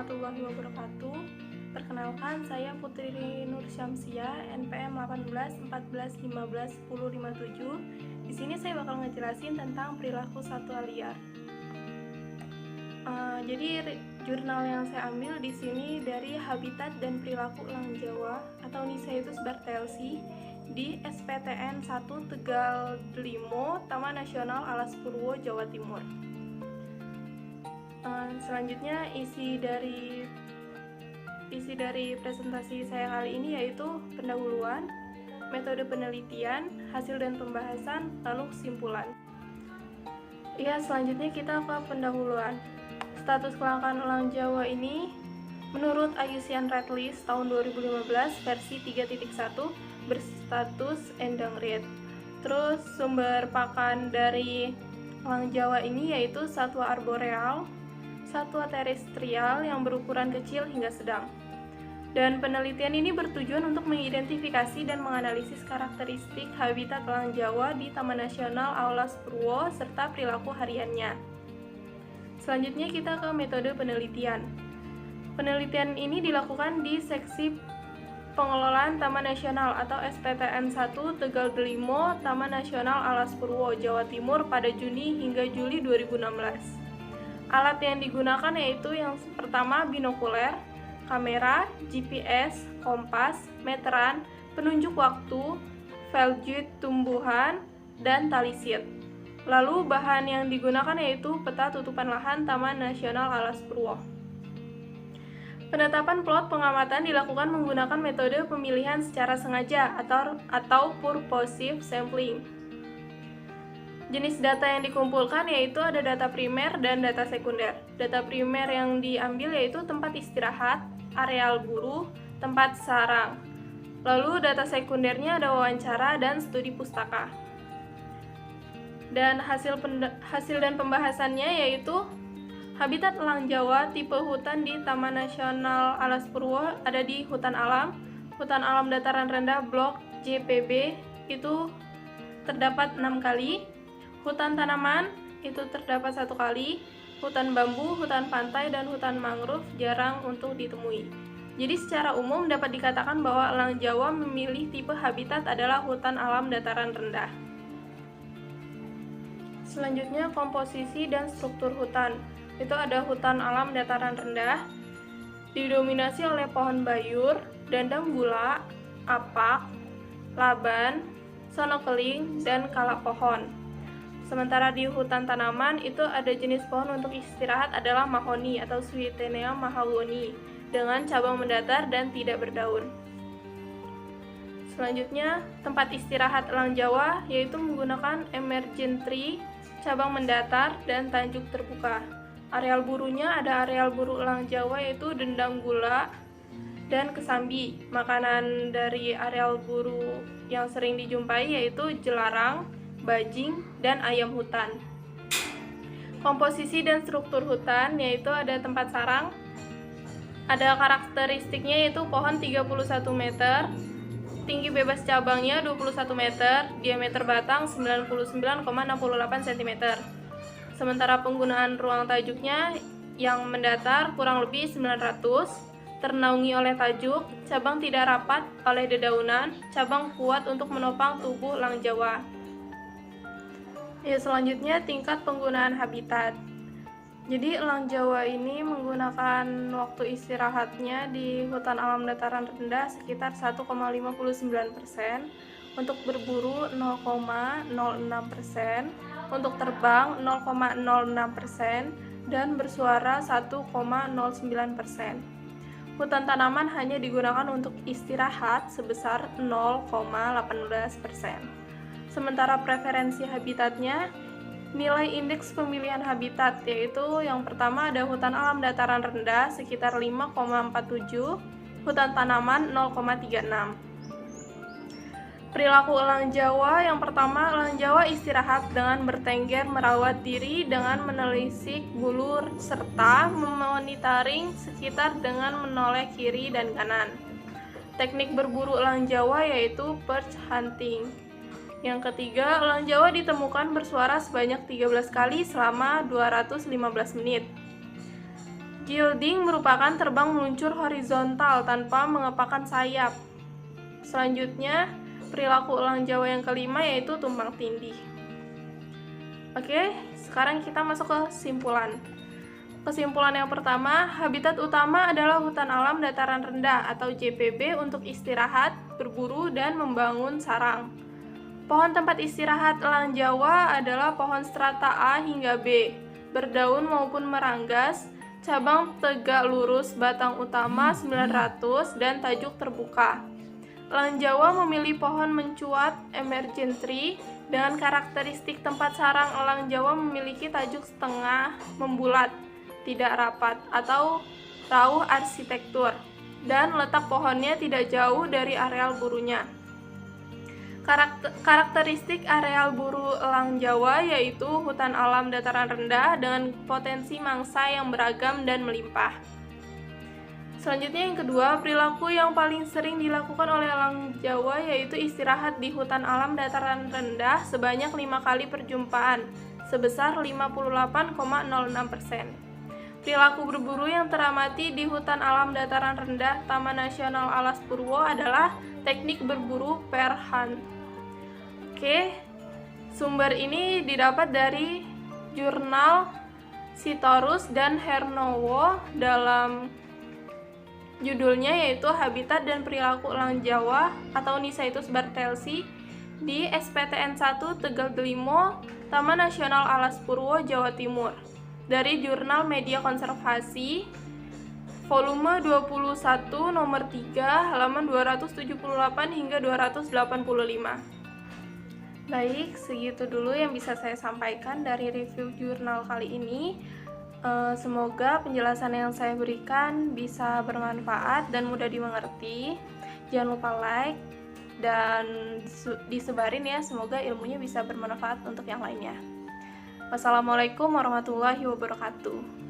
warahmatullahi wabarakatuh. Perkenalkan, saya Putri Nur Syamsia, NPM 18 14 15 10 57. Di sini saya bakal ngejelasin tentang perilaku satwa liar. Jadi jurnal yang saya ambil di sini dari Habitat dan Perilaku Elang Jawa atau Nicetus barthelsi di SPTN 1 Tegal Delimo, Taman Nasional Alas Purwo, Jawa Timur. Selanjutnya isi dari presentasi saya kali ini yaitu pendahuluan, metode penelitian, hasil dan pembahasan, lalu kesimpulan. Selanjutnya kita ke pendahuluan. Status kelangkaan elang Jawa ini menurut IUCN Red List tahun 2015 versi 3.1 berstatus endangered. Terus sumber pakan dari elang Jawa ini yaitu satwa arboreal, satwa terestrial yang berukuran kecil hingga sedang. Dan penelitian ini bertujuan untuk mengidentifikasi dan menganalisis karakteristik habitat elang Jawa di Taman Nasional Alas Purwo serta perilaku hariannya. Selanjutnya kita ke metode penelitian. Penelitian ini dilakukan di Seksi Pengelolaan Taman Nasional atau SPTN 1 Tegal Delimo, Taman Nasional Alas Purwo, Jawa Timur pada Juni hingga Juli 2016. Alat yang digunakan yaitu yang pertama binokuler, kamera, GPS, kompas, meteran, penunjuk waktu, velgit tumbuhan, dan tali sheet. Lalu bahan yang digunakan yaitu peta tutupan lahan Taman Nasional Alas Purwo. Penetapan plot pengamatan dilakukan menggunakan metode pemilihan secara sengaja atau purposive sampling. Jenis data yang dikumpulkan yaitu ada data primer dan data sekunder. Data primer yang diambil yaitu tempat istirahat, areal buru, tempat sarang. Lalu data sekundernya ada wawancara dan studi pustaka. Dan hasil dan pembahasannya yaitu habitat elang Jawa tipe hutan di Taman Nasional Alas Purwo ada di hutan alam dataran rendah blok JPB itu terdapat 6 kali, hutan tanaman itu terdapat 1 kali, hutan bambu, hutan pantai, dan hutan mangrove jarang untuk ditemui. Jadi secara umum dapat dikatakan bahwa elang Jawa memilih tipe habitat adalah hutan alam dataran rendah. Selanjutnya komposisi dan struktur hutan. Itu ada hutan alam dataran rendah, didominasi oleh pohon bayur, dandang gula, apak, laban, sono keling, dan kalak pohon. Sementara di hutan tanaman itu ada jenis pohon untuk istirahat adalah mahoni atau Swietenia mahagoni dengan cabang mendatar dan tidak berdaun. Selanjutnya, tempat istirahat elang Jawa yaitu menggunakan emergent tree, cabang mendatar, dan tanjuk terbuka. Areal burunya ada areal buru elang Jawa yaitu dendang gula dan kesambi. Makanan dari areal buru yang sering dijumpai yaitu jelarang, bajing, dan ayam hutan. Komposisi dan struktur hutan yaitu ada tempat sarang. Ada karakteristiknya yaitu pohon 31 meter, tinggi bebas cabangnya 21 meter, diameter batang 99,68 cm. Sementara penggunaan ruang tajuknya yang mendatar kurang lebih 900, ternaungi oleh tajuk, cabang tidak rapat oleh dedaunan, cabang kuat untuk menopang tubuh elang Jawa. Selanjutnya tingkat penggunaan habitat. Jadi elang Jawa ini menggunakan waktu istirahatnya di hutan alam dataran rendah sekitar 1,59%, untuk berburu 0,06%, untuk terbang 0,06%, dan bersuara 1,09%. Hutan tanaman hanya digunakan untuk istirahat sebesar 0,18%. Sementara preferensi habitatnya, nilai indeks pemilihan habitat yaitu yang pertama ada hutan alam dataran rendah sekitar 5,47, hutan tanaman 0,36. Perilaku elang Jawa yang pertama, elang Jawa istirahat dengan bertengger merawat diri dengan menelisik bulu serta memonitoring sekitar dengan menoleh kiri dan kanan. Teknik berburu elang Jawa yaitu perch hunting. Yang ketiga, elang Jawa ditemukan bersuara sebanyak 13 kali selama 215 menit. Yielding merupakan terbang meluncur horizontal tanpa mengepakkan sayap. Selanjutnya, perilaku elang Jawa yang kelima yaitu tumpang tindih. Oke, sekarang kita masuk ke kesimpulan. Kesimpulan yang pertama, habitat utama adalah hutan alam dataran rendah atau JPB untuk istirahat, berburu, dan membangun sarang. Pohon tempat istirahat elang Jawa adalah pohon strata A hingga B, berdaun maupun meranggas, cabang tegak lurus, batang utama 900, dan tajuk terbuka. Elang Jawa memilih pohon mencuat emergent tree dengan karakteristik tempat sarang elang Jawa memiliki tajuk setengah membulat, tidak rapat, atau rauh arsitektur, dan letak pohonnya tidak jauh dari areal burunya. Karakteristik areal buru elang Jawa yaitu hutan alam dataran rendah dengan potensi mangsa yang beragam dan melimpah. Selanjutnya yang kedua, perilaku yang paling sering dilakukan oleh elang Jawa yaitu istirahat di hutan alam dataran rendah sebanyak 5 kali perjumpaan, sebesar 58,06%. Perilaku berburu yang teramati di hutan alam dataran rendah Taman Nasional Alas Purwo adalah teknik berburu pair hunt. Oke, sumber ini didapat dari jurnal Sitorus dan Hernowo dalam judulnya yaitu Habitat dan Perilaku Elang Jawa atau Nisaitus bartelsi di SPTN 1 Tegal Delimo, Taman Nasional Alas Purwo, Jawa Timur, dari Jurnal Media Konservasi volume 21 nomor 3 halaman 278 hingga 285. Baik, segitu dulu yang bisa saya sampaikan dari review jurnal kali ini. Semoga penjelasan yang saya berikan bisa bermanfaat dan mudah dimengerti. Jangan lupa like dan disebarin ya, semoga ilmunya bisa bermanfaat untuk yang lainnya. Wassalamualaikum warahmatullahi wabarakatuh.